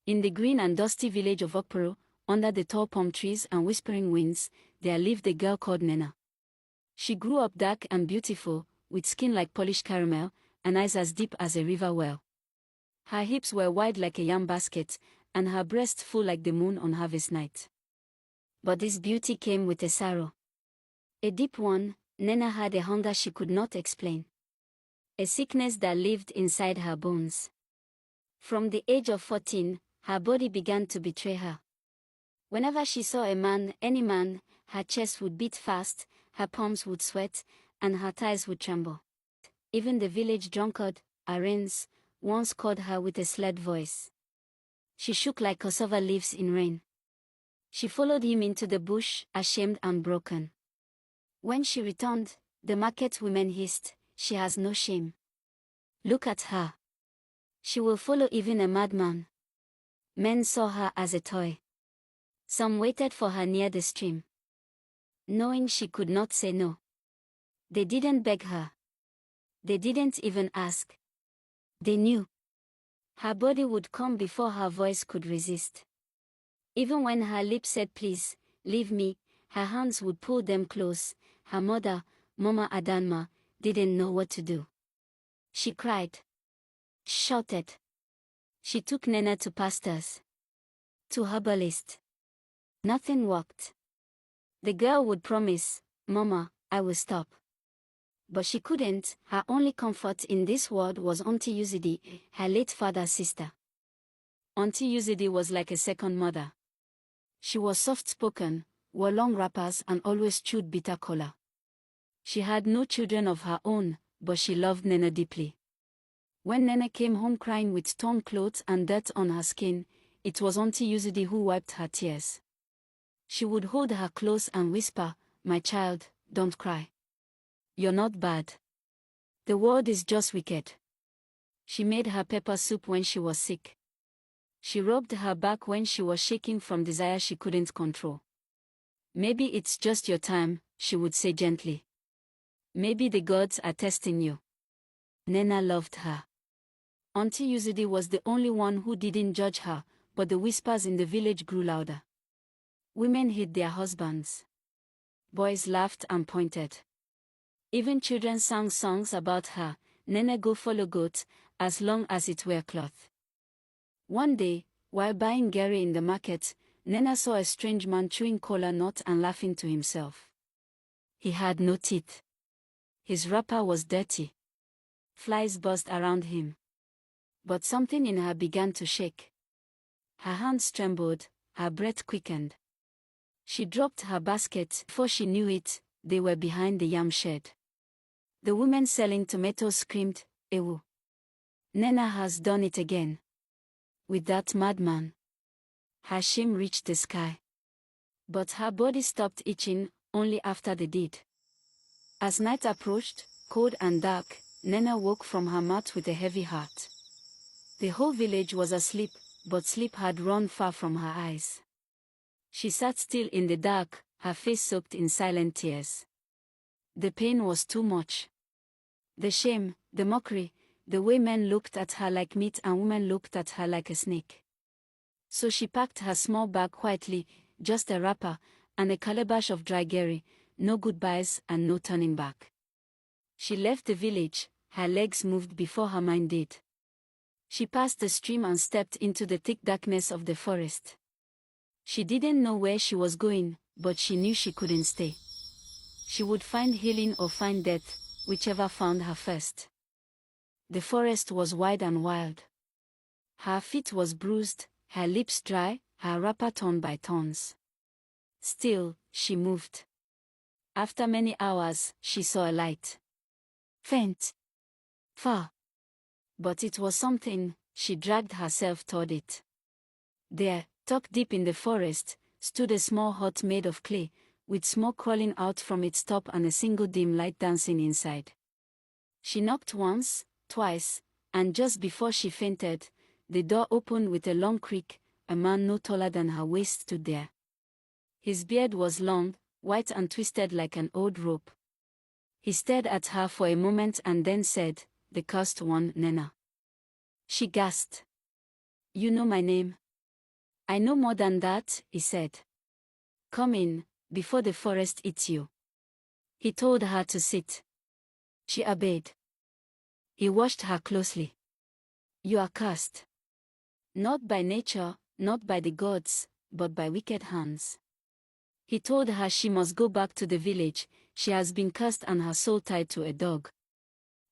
In the green and dusty village of Okporo, under the tall palm trees and whispering winds, there lived a girl called Nena. She grew up dark and beautiful, with skin like polished caramel, and eyes as deep as a river well. Her hips were wide like a yam basket, and her breast full like the moon on harvest night. But this beauty came with a sorrow. A deep one. Nena had a hunger she could not explain. A sickness that lived inside her bones. From the age of 14, her body began to betray her. Whenever she saw a man, any man, her chest would beat fast, her palms would sweat, and her thighs would tremble. Even the village drunkard, Arens, once called her with a slurred voice. She shook like cassava leaves in rain. She followed him into the bush, ashamed and broken. When she returned, the market women hissed, "She has no shame. Look at her. She will follow even a madman." Men saw her as a toy. Some waited for her near the stream, knowing she could not say no. They didn't beg her. They didn't even ask. They knew. Her body would come before her voice could resist. Even when her lips said please, leave me, her hands would pull them close. Her mother, Mama Adanma, didn't know what to do. She cried. Shouted. She took Nena to pastors. To herbalists. Nothing worked. The girl would promise, "Mama, I will stop." But she couldn't. Her only comfort in this world was Auntie Uzidi, her late father's sister. Auntie Uzidi was like a second mother. She was soft-spoken, wore long wrappers and always chewed bitter cola. She had no children of her own, but she loved Nena deeply. When Nena came home crying with torn clothes and dirt on her skin, it was Auntie Uzidi who wiped her tears. She would hold her close and whisper, "My child, don't cry. You're not bad. The world is just wicked." She made her pepper soup when she was sick. She rubbed her back when she was shaking from desire she couldn't control. "Maybe it's just your time," she would say gently. "Maybe the gods are testing you." Nena loved her. Auntie Uzidi was the only one who didn't judge her, but the whispers in the village grew louder. Women hid their husbands. Boys laughed and pointed. Even children sang songs about her, "Nene go follow goat, as long as it wear cloth." One day, while buying gari in the market, Nena saw a strange man chewing kola nut and laughing to himself. He had no teeth. His wrapper was dirty. Flies buzzed around him. But something in her began to shake. Her hands trembled, her breath quickened. She dropped her basket. Before she knew it, they were behind the yam shed. The woman selling tomatoes screamed, "Ewu! Nena has done it again. With that madman." Her shame reached the sky. But her body stopped itching only after the deed. As night approached, cold and dark, Nena woke from her mat with a heavy heart. The whole village was asleep, but sleep had run far from her eyes. She sat still in the dark, her face soaked in silent tears. The pain was too much. The shame, the mockery, the way men looked at her like meat and women looked at her like a snake. So she packed her small bag quietly, just a wrapper, and a calabash of dry gari, no goodbyes and no turning back. She left the village, her legs moved before her mind did. She passed the stream and stepped into the thick darkness of the forest. She didn't know where she was going, but she knew she couldn't stay. She would find healing or find death, whichever found her first. The forest was wide and wild. Her feet was bruised, her lips dry, her wrapper torn by thorns. Still, she moved. After many hours, she saw a light. Faint. Far. But it was something. She dragged herself toward it. There, tucked deep in the forest, stood a small hut made of clay, with smoke crawling out from its top and a single dim light dancing inside. She knocked once, twice, and just before she fainted, the door opened with a long creak. A man no taller than her waist stood there. His beard was long, white and twisted like an old rope. He stared at her for a moment and then said, "The cursed one, Nena." She gasped. "You know my name?" I know more than that, he said. Come in, before the forest eats you. He told her to sit. She obeyed. He watched her closely. You are cursed. Not by nature, not by the gods, but by wicked hands. He told her she must go back to the village. She has been cursed and her soul tied to a dog.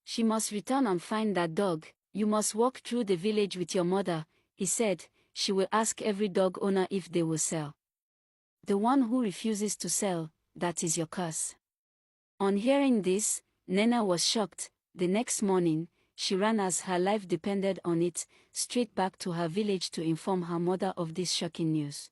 She must return and find that dog. You must walk through the village with your mother, he said. She will ask every dog owner if they will sell. The one who refuses to sell, that is your curse. On hearing this, Nena was shocked. The next morning, she ran as her life depended on it, straight back to her village to inform her mother of this shocking news.